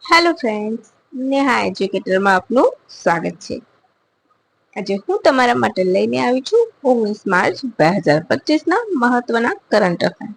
Hello friends, Neha એજ્યુકેટરમાં આપનું સ્વાગત છે. આજે હું તમારા માટે લઈને આવી છું 19 માર્ચ 2025ના મહત્વના કરંટ અફેર,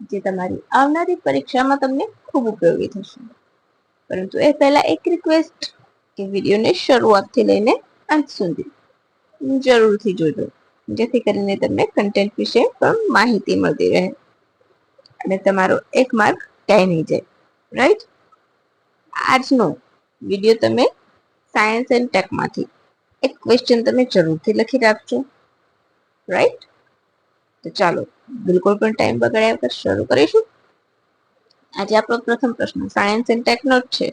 જે તમારી આવનારી પરીક્ષામાં તમને ખૂબ ઉપયોગી થશે. પરંતુ એ પહેલા એક રિક્વેસ્ટ કે વિડીયોને શરૂઆતથી લઈને અંત સુધી જરૂરથી જોજો, જેથી કરીને તમને કન્ટેન્ટ વિશે પણ માહિતી મળતી રહે અને તમારો એક માર્ક ક્યાંય નહીં જાય. રાઈટ? આજનો વિડીયો તમે સાયન્સ એન્ડ ટેકમાંથી એક ક્વેશ્ચન તમે જરૂરથી લખી રાખજો. રાઈટ? તો ચાલો બિલકુલ પણ ટાઈમ બગાડ્યા વગર શરૂ કરીશું. આજે આપણો પ્રથમ પ્રશ્ન સાયન્સ એન્ડ ટેકનો છે.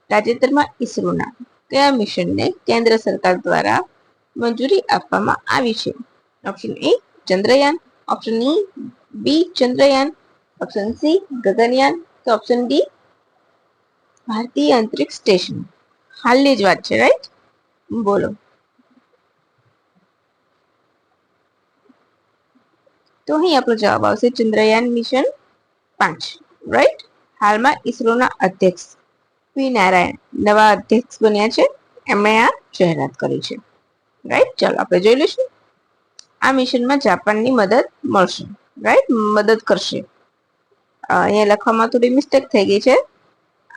તાજેતરમાં ઈસરોના કયા મિશનને કેન્દ્ર સરકાર દ્વારા મંજૂરી આપવામાં આવી છે? Option A Chandrayaan, option B Chandrayaan, option C Gaganyaan, તો ઓપ્શન ડી ભારતીય અંતરિક્ષ સ્ટેશન. હાલની જ વાત છે, રાઈટ? બોલો. તો અહીં આપણો જવાબ આવશે ચંદ્રયાન મિશન 5. રાઈટ? હાલમાં ઈસરોના અધ્યક્ષ પી નારાયણ નવા અધ્યક્ષ બન્યા છે. એમણે આ જાહેરાત કરી છે. રાઈટ? ચાલો આપણે જોઈ લઈશું. આ મિશનમાં જાપાનની મદદ મળશે. રાઈટ? મદદ કરશે. અહીંયા લખવામાં થોડી મિસ્ટેક થઈ ગઈ છે.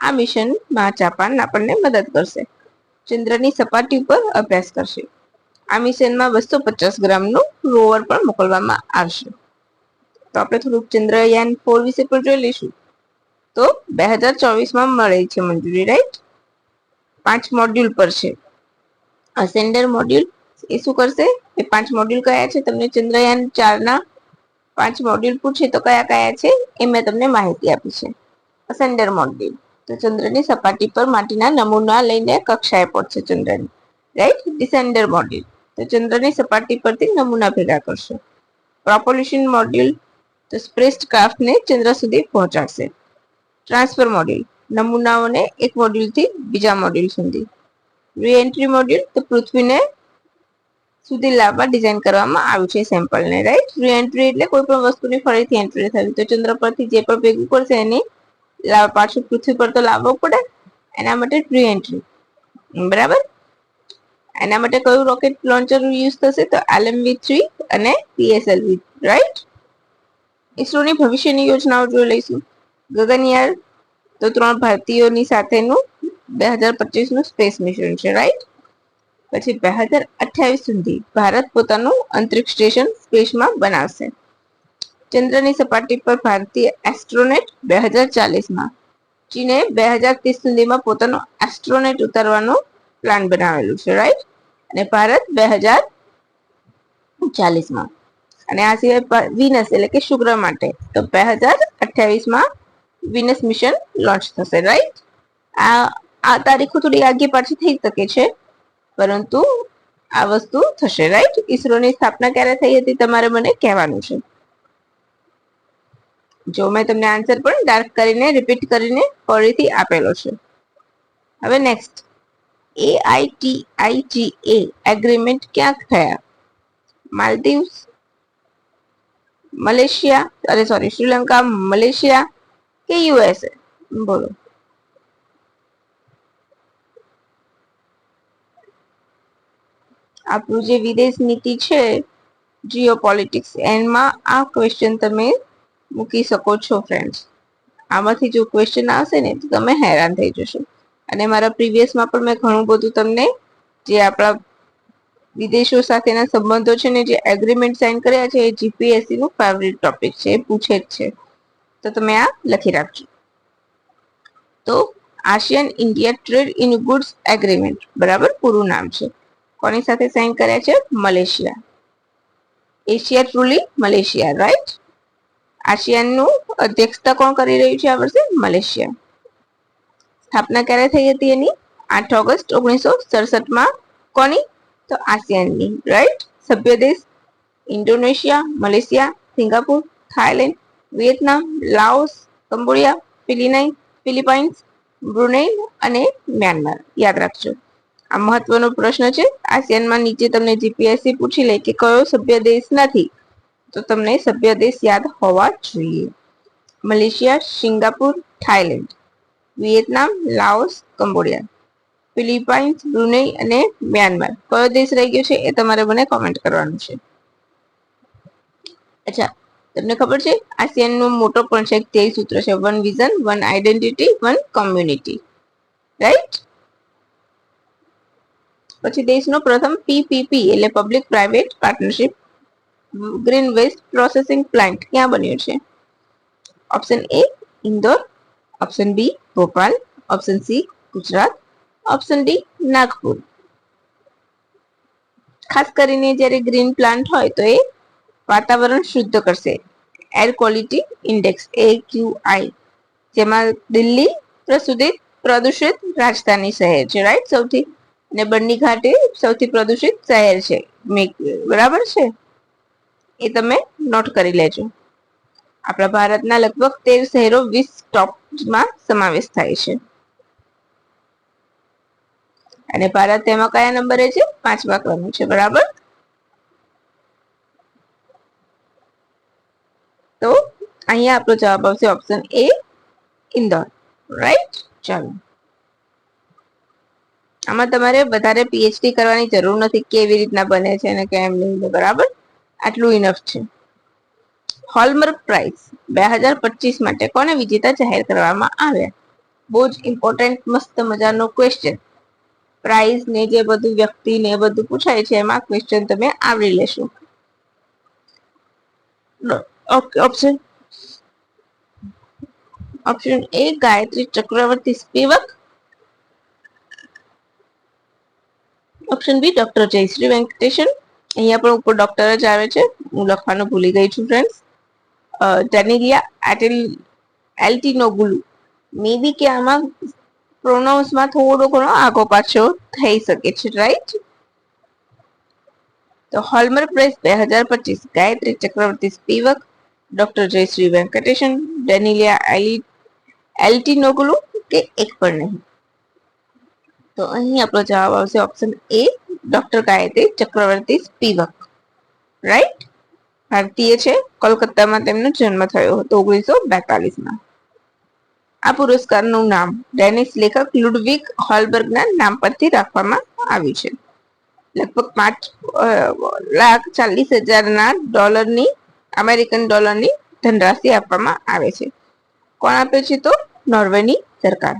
આ મિશનમાં જાપાન આપણને મદદ કરશે. ચંદ્રની સપાટી ઉપર અભ્યાસ કરશે. આ મિશનમાં 250 ગ્રામનું રોવર પણ મોકલવામાં આવશે. તો આપણે થોડુંક ચંદ્રયાન 4 વિશે પણ જોઈ લઈશું. તો 2024માં મળે છે મંજૂરી. રાઈટ? 5 મોડ્યુલ પર છે. અસેન્ડર મોડ્યુલ એ શું કરશે? એ 5 મોડ્યુલ કયા છે? તમને ચંદ્રયાન 4ના 5 મોડ્યુલ પૂછે તો કયા કયા છે એ મેં તમને માહિતી આપી છે. અસેન્ડર મોડ્યુલ તો ચંદ્રની સપાટી પર માટીના નમૂના લઈને કક્ષાએ પહોંચશે ચંદ્રની. રાઈટ? ડિસેન્ડર મોડ્યુલ તો ચંદ્રની સપાટી પરથી નમૂના ભેગા કરશે. પ્રોપલ્શન મોડ્યુલ તો સ્પેસ ક્રાફ્ટને ચંદ્ર સુધી પહોંચાડશે. ટ્રાન્સફર મોડ્યુલ નમૂનાઓને એક મોડ્યુલથી બીજા મોડ્યુલ સુધી. રીએન્ટ્રી મોડ્યુલ તો પૃથ્વીને સુધી લાવવા ડિઝાઇન કરવામાં આવ્યું છે સેમ્પલને. રાઈટ? રીએન્ટ્રી એટલે કોઈ પણ વસ્તુની ફરીથી એન્ટ્રી થવી. તો ચંદ્ર પરથી જે પણ ભેગું કરશે એની પાછું પૃથ્વી પર તો લાવવો પડે. એના માટે રીએન્ટ્રી. બરાબર? એના માટે કયું રોકેટ લોન્ચર યુઝ થશે? તો LMV3 અને PSLV. રાઈટ? ઈસરોની ભવિષ્યની યોજનાઓ જોઈ લઈશું. ગગનયાન તો 3 ભારતીયોની સાથેનું 2025નું સ્પેસ મિશન છે. રાઈટ? પછી 2028 સુધી ભારત પોતાનું અંતરિક્ષ સ્ટેશન સ્પેસમાં બનાવશે. ચંદ્રની સપાટી પર ભારતીય એસ્ટ્રોનેટ 2040માં. ચીને 2030 સુધીમાં પોતાનો એસ્ટ્રોનેટ ઉતારવાનો પ્લાન બનાવેલું છે. રાઈટ? અને ભારત 2040માં. અને આ સિવાય વિનસ એટલે કે શુક્ર માટે તો 2028માં વિનસ મિશન લોન્ચ થશે. રાઈટ? આ તારીખો થોડી આગી પાછી થઈ શકે છે, પરંતુ આ વસ્તુ થશે. રાઈટ? ઈસરોની સ્થાપના ક્યારે થઈ હતી તમારે મને કહેવાનું છે. જો મેં તમને આન્સર પણ ડાર્ક કરીને રિપીટ કરીને ફરીથી આપેલો છે. હવે નેક્સ્ટ AITIGA એગ્રીમેન્ટ ક્યાં થયા? માલદીવ્સ, મલેશિયા શ્રીલંકા, મલેશિયા કે USA? બોલો. આપણું જે વિદેશ નીતિ છે, જીઓ પોલિટિક્સ, એમાં આ ક્વેશ્ચન તમે મૂકી શકો છો ફ્રેન્ડ્સ. આમાંથી જો ક્વેશ્ચન આવશે ને તો તમે હેરાન થઈ જશો. અને મારા પ્રીવિયસમાં પણ મેં ઘણું બધું તમને જે આપણા વિદેશો સાથેના સંબંધો છે ને, જે એગ્રીમેન્ટ સાઇન કર્યા છે, એ જીપીએસસી નું ફેવરિટ ટોપિક છે. એ પૂછે જ છે. તો તમે આ લખી રાખજો. તો ASEAN India trade in goods agreement બરાબર પૂરું નામ છે. કોની સાથે સાઇન કર્યા છે? Malaysia. Asia truly Malaysia. Right? આસિયાનનું અધ્યક્ષતા કોણ કરી રહ્યું છે આ વર્ષે? મલેશિયા. સ્થાપના ક્યારે થઈ હતી એની? 8 ઓગસ્ટ 1967માં. કોની? તો આસિયાનની. રાઈટ? સભ્ય દેશ Indonesia, Malaysia, Singapore, Thailand, Vietnam, Laos, Cambodia, Philippines, Brunei અને મ્યાનમાર. યાદ રાખજો. આ મહત્વનો પ્રશ્ન છે. આસિયાનમાં નીચે તમને જીપીએસસી પૂછી લે કે કયો સભ્ય દેશ નથી, તો તમને સભ્ય દેશ યાદ હોવા જોઈએ. Malaysia, Singapore, Thailand. Vietnam, Laos, Cambodia, Philippines, Brunei અને મ્યાનમાર. કયો દેશ રહી ગયો છે એ તમારે મને કોમેન્ટ કરવાનું છે. અચ્છા, તમને ખબર છે આસિયાન નો મોટો પણ છે, તે સૂત્ર છે one vision, one identity, one community, right. પછી દેશનો પ્રથમ પીપીપી એટલે public private partnership green waste processing plant ક્યાં બન્યો છે? Option A Indore, option B Bhopal, option C Gujarat, option D Nagpur. ખાસ કરીને જ્યારે ગ્રીન પ્લાન્ટ હોય તો એ વાતાવરણ શુદ્ધ કરશે. એર ક્વોલિટી ઇન્ડેક્સ AQI, જેમાં દિલ્હી પ્રદૂષિત રાજધાની શહેર છે, રાઈટ, સૌથી, અને બન્ની ઘાટ એ સૌથી પ્રદૂષિત શહેર છે, બરાબર છે, એ તમે નોટ કરી લેજો. આપણા ભારતના લગભગ 13 શહેરો 20 ટોપમાં સમાવેશ થાય છે. અને ભારત તેમાં કયા નંબરે છે? 5મા ક્રમે છે, બરાબર. તો અહીંયા આપણો જવાબ આવશે ઓપ્શન એ ઇન્દોર, રાઈટ. ચાલો, આમાં તમારે વધારે પીએચડી કરવાની જરૂર નથી, કેવી રીતના બને છે અને કેમ નહીં, બરાબર, આટલું ઇનફ છે. હોલમાર્ક પ્રાઇઝ 2025 માટે કોને વિજેતા જાહેર કરવામાં આવ્યા? બહુ જ ઇમ્પોર્ટન્ટ મસ્ત મજાનો ક્વેશ્ચન. પ્રાઇઝ ને જે બધું વ્યક્તિ ને બધું પૂછાય છે એમાં ક્વેશ્ચન તમે આવરી લેશો. Option A Gayatri Chakravorty Spivak, option B doctor Jayashree Venkatesan, અહીંયા પણ ઉપર ડોક્ટર જ આવે છે, હું લખવાનું ભૂલી ગઈ છું ફ્રેન્ડ્સ. ડેનિલિયા એલ્ટિનોગુલુ, મે બી કે આમાં પ્રોનાઉન્સમાં થોડો ઘણો આગો પાછો થઈ શકે છે, રાઈટ. તો Hallmark prize 2025 Gayatri Chakravorty Spivak, doctor Jayashree Venkatesan, Daniela Altinoglu કે એક પણ નહીં. તો અહીં આપણો જવાબ આવશે option A doctor Gayatri Chakravorty Spivak, right. ભારતીય છે, કોલકાતામાં તેમનો જન્મ થયો હતો 1942માં. આ પુરસ્કારનું નામ ડેનિશ લેખક લુડવિગ હોલબર્ગના નામ પરથી રાખવામાં આવ્યું છે. લગભગ 5,40,000 અમેરિકન ડોલરની ધનરાશિ આપવામાં આવે છે. કોણ આપે છે? તો નોર્વેની સરકાર.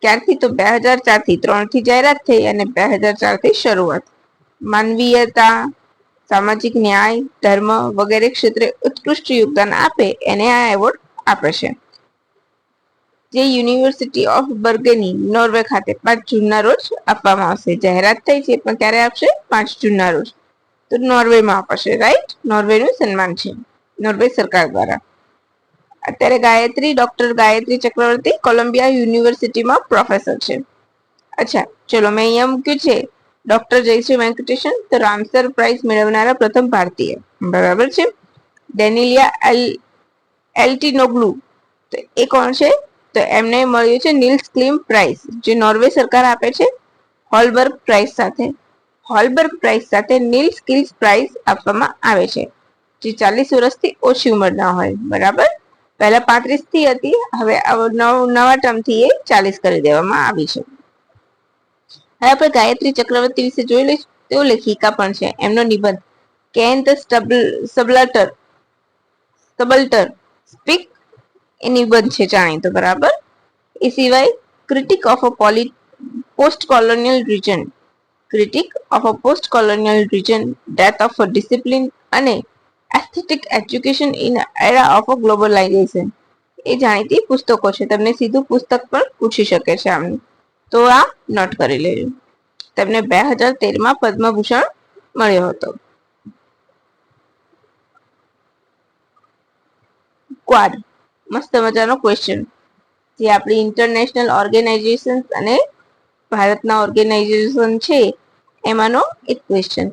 ક્યારથી? તો 2004થી, 3થી જાહેરાત થઈ અને 2004 થી શરૂઆત. માનવીયતા, સામાજિક ન્યાય, ધર્મ વગેરે ક્ષેત્રે ઉત્કૃષ્ટ યોગદાન આપે એને આ એવોર્ડ આપે છે. જે યુનિવર્સિટી ઓફ બર્ગેની નોર્વે ખાતે 5 જૂનના રોજ આપવામાં આવશે. જાહેરાત થઈ છે પણ ક્યારે આપશે? 5 જૂનના રોજ. તો નોર્વેમાં અપાશે, રાઈટ. નોર્વેનું સન્માન છે નોર્વે સરકાર દ્વારા. અત્યારે ડોક્ટર ગાયત્રી ચક્રવર્તી કોલંબિયા યુનિવર્સિટીમાં પ્રોફેસર છે. અચ્છા, ચલો, મેં અહીંયા મૂક્યું છે ડોક્ટર જયશ્રી વેંકટેશન, તો રામસર પ્રાઇઝ મેળવનારા પ્રથમ ભારતીય, બરાબર છે. ડેનિલિયા એલ્ટિનોગ્લુ, તો એ કોણ છે? તો એમને મળ્યું છે નીલ્સ ક્લિમ પ્રાઇઝ, જે નોર્વે સરકાર આપે છે હોલબર્ગ પ્રાઇઝ સાથે. હોલબર્ગ પ્રાઇઝ સાથે નીલ્સ કિલ્સ પ્રાઇઝ આપવામાં આવે છે, જે 40 વર્ષથી ઓછી ઉંમરના હોય, બરાબર. પહેલા 35 થી હતી, હવે નવા ટર્મથી એ 40 કરી દેવામાં આવી છે. હવે આપણે ગાયત્રી ચક્રવર્તી વિશે જોઈ લઈશું. તેઓ લેખિકા પણ છે. એમનો નિબંધ કેન ધ સબલ્ટર સ્પીક એ નિબંધ છે જાણીતો, બરાબર. એ સિવાય critique of a postcolonial reason, death of a discipline અને aesthetic education in era of globalization, એ જાણીતી પુસ્તકો છે. તમને સીધું પુસ્તક પણ પૂછી શકે છે આમનું, તો આ નોટ કરી લેજો. તેમને 2013માં પદ્મભૂષણ મળ્યો હતો. ક્વાડ, મસ્ત મજાનો ક્વેશ્ચન, જે આપણી ઇન્ટરનેશનલ ઓર્ગેનાઇઝેશન અને ભારતના ઓર્ગેનાઇઝેશન છે એમાંનો એક question.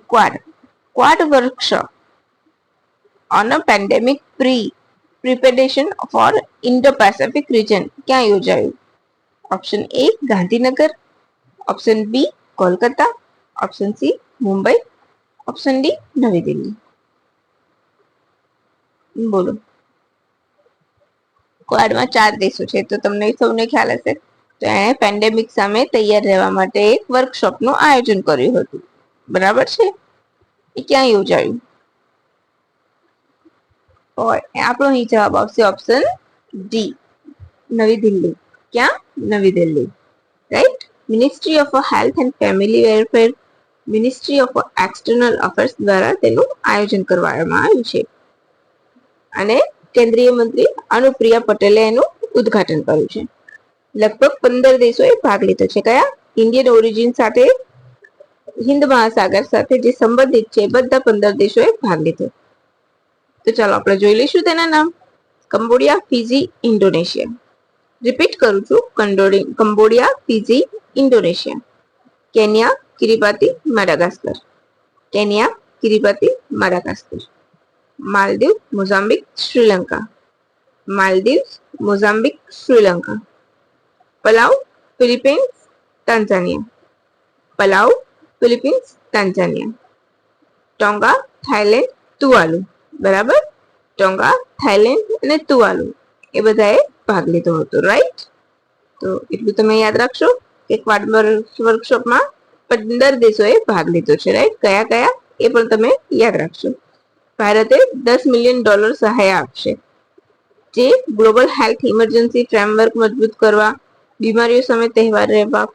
Quad workshop on a pandemic preparation for Indo Pacific region ક્યાં યોજાયું? Option A Gandhinagar, option B Kolkata, option C Mumbai, option D Navi Delhi. બોલો. ક્વાડમાં 4 દેશો છે, તો તમને સૌને ખ્યાલ હશે. તો એણે પેન્ડેમિક સામે તૈયાર રહેવા માટે એક વર્કશોપનું આયોજન કર્યું હતું. બરાબર છે. એ ક્યાં યોજાયું? આપણો અહીં જવાબ આવશે ઓપ્શન ડી, નવી દિલ્હી. ક્યાં? નવી Delhi. Right. Ministry of health and family welfare, ministry of external affairs દ્વારા તેનું આયોજન કરવામાં આવ્યું છે. અને કેન્દ્રીય મંત્રી અનુપ્રિયા પટેલે એનું ઉદ્ઘાટન કર્યું છે. લગભગ 15 દેશોએ ભાગ લીધો છે. કયા? ઇન્ડિયન ઓરિજિન સાથે, હિન્દ મહાસાગર સાથે જે સંબંધિત છે બધા 15 દેશોએ ભાગ લીધો. તો ચાલો આપણે જોઈ લઈશું તેના નામ. Cambodia, Fiji, Indonesia. રિપીટ કરું છું. Cambodia, Fiji, Indonesia. Kenya, Kiribati, Madagascar. Kenya, Kiribati, Madagascar. Maldives, Mozambique, Sri Lanka. Maldives, Mozambique, Sri Lanka. Palau, Philippines, Tanzania. Palau, Philippines, Tanzania. Tonga, Thailand, Tuvalu. બરાબર. ટોંગા, થાઈલેન્ડ અને તુવાલુ એ બધાએ ભાગ લીધો હતો. રાઈટ. તો એટલું તમે યાદ રાખશો કે ક્વાડ વર્કશોપમાં 15 દેશોએ ભાગ લીધો છે. રાઈટ. કયા કયા એ પણ તમે યાદ રાખશો. ભારતે $10 મિલિયન સહાય આપશે, જે ગ્લોબલ હેલ્થ ઇમરજન્સી ફ્રેમવર્ક મજબૂત કરવા, બીમારીઓ સામે તહેવાર રહેવા,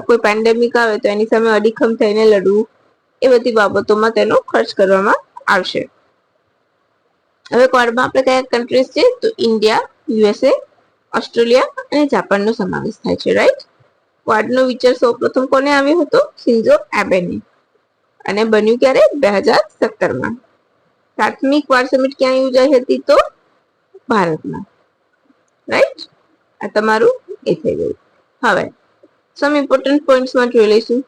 કોઈ પેન્ડેમિક આવે તો એની સામે અડીખમ થઈને લડવું, એ બધી બાબતોમાં તેનો ખર્ચ કરવામાં આવશે. હવે ક્વાડમાં આપણે કયા કન્ટ્રીઝ છે? તો ઇન્ડિયા, યુએસએ, ઓસ્ટ્રેલિયા અને જાપાનનો સમાવેશ થાય છે. રાઈટ. ક્વાડનો વિચાર સૌપ્રથમ કોને આવ્યો હતો? શિન્ઝો એબેને. અને બન્યું ક્યારે? 2017માં. પ્રાથમિક ક્વાડ સમિટ ક્યાં યોજાઈ હતી? તો ભારતમાં. રાઈટ. આ તમારું એ થઈ ગયું. હવે સમ ઇમ્પોર્ટન્ટ પોઈન્ટ્સમાં જોઈ લઈશું.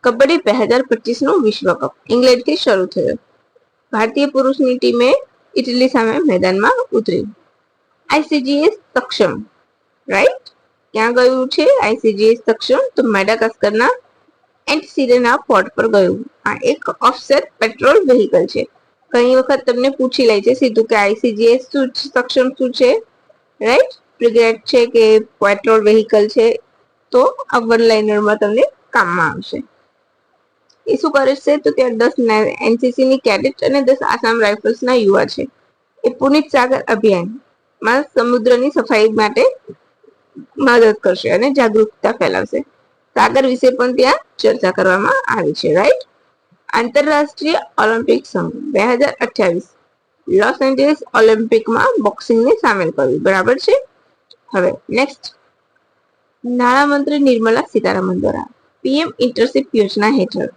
કબડ્ડી 2025 નો વિશ્વ કપ ઇંગ્લેન્ડથી શરૂ થયો. ભારતીય પુરુષની ટીમે ઇટલી સામે મેદાનમાં ઉતરી. આઈસીજીએસ સક્ષમ. રાઈટ. ક્યાં ગયું છે આઈસીજીએસ સક્ષમ? તો મેડાગાસ્કરના એન્ટસિરેના પોર્ટ પર ગયું. આ એક ઓફસેટ પેટ્રોલ વેહિકલ છે. ઘણી વખત તમને પૂછી લે છે સીધું કે આઈસીજીએસ સક્ષમ શું છે? રાઈટ. ફ્રિગેટ છે કે પેટ્રોલ વેહિકલ છે? તો આ વન લાઇનરમાં તમને કામમાં આવશે. એ શું કરે છે? તો ત્યાં 10 એનસીસી ની કેડેટ અને 10 આસામ રાઇફલ્સના યુવા છે. એ પુનિત સાગર અભિયાનમાં સમુદ્રની સફાઈ માટે મદદ કરશે અને જાગૃતતા ફેલાવશે. સાગર વિશે પણ ત્યાં ચર્ચા કરવામાં આવી છે. રાઈટ. આંતરરાષ્ટ્રીય ઓલિમ્પિક સંઘ 2028 લોસ એન્જલિસ ઓલિમ્પિકમાં બોક્સિંગને સામેલ કર્યું. બરાબર છે. હવે નેક્સ્ટ, નાણામંત્રી નિર્મલા સીતારામન દ્વારા પીએમ ઇન્ટર્નશિપ યોજના હેઠળ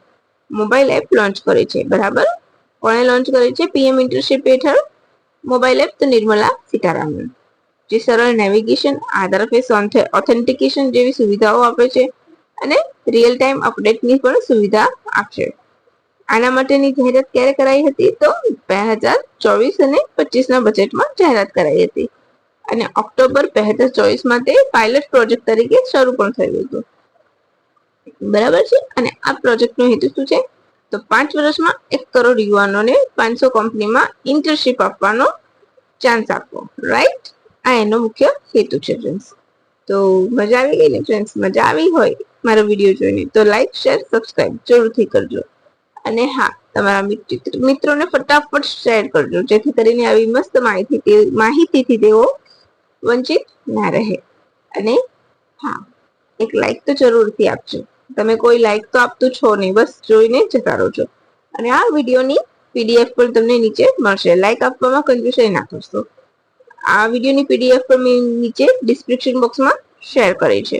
મોબાઈલ એપ લોન્ચ કરી છે. બરાબર. કોણે લોન્ચ કરી છે પીએમ ઇન્ટર્નશિપ હેઠળ મોબાઈલ એપ? તો નિર્મલા સીતારામન. જે સરળ નેવિગેશન, આધાર ફેસ ઓથેન્ટિકેશન જેવી સુવિધાઓ આપે છે અને રિયલ ટાઈમ અપડેટની પણ સુવિધા આપશે. આના માટેની જાહેરાત ક્યારે કરાઈ હતી? તો 2024 અને 25 ના બજેટમાં જાહેરાત કરાઈ હતી. અને ઓક્ટોબર 2024માં તે પાયલટ પ્રોજેક્ટ તરીકે શરૂ પણ થયું હતું. બરાબર છે. અને આ પ્રોજેક્ટનો હેતુ શું છે? તો 5 વર્ષમાં 1 કરોડ યુવાનોને 500 કંપનીમાં ઇન્ટર્નશિપ આપવાનો ચાન્સ આપવો. રાઈટ. આ એનો મુખ્ય હેતુ છે ફ્રેન્ડ્સ. તો મજા આવી ગઈ ને ફ્રેન્ડ્સ? મજા આવી હોય મારો વિડીયો જોઈને તો લાઈક, શેર, સબસ્ક્રાઇબ જરૂરથી કરજો. અને હા, તમારા મિત્રોને ફટાફટ શેર કરજો, જેથી કરીને આવી મસ્ત માહિતીથી તેઓ વંચિત ના રહે. અને હા, એક લાઈક તો જરૂરથી આપજો. તમે કોઈ લાઈક તો આપતું છો નહીં, બસ જોઈને જતા રહો છો. અને આ વિડીયોની પીડીએફ પણ તમને નીચે મળશે. લાઈક આપવામાં કંજૂસાઈ ના કરશો. આ વિડીયોની પીડીએફ પણ મેં નીચે ડિસ્ક્રિપ્શન બોક્સમાં શેર કરી છે.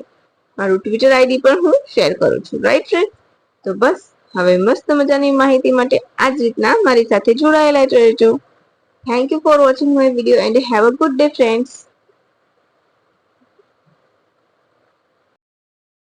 મારું ટ્વિટર આઈડી પણ હું શેર કરું છું. Right friend? તો બસ હવે મસ્ત મજાની માહિતી માટે આ જ રીતના મારી સાથે જોડાયેલા રહેજો. Thank you for watching my video and have a good day friends.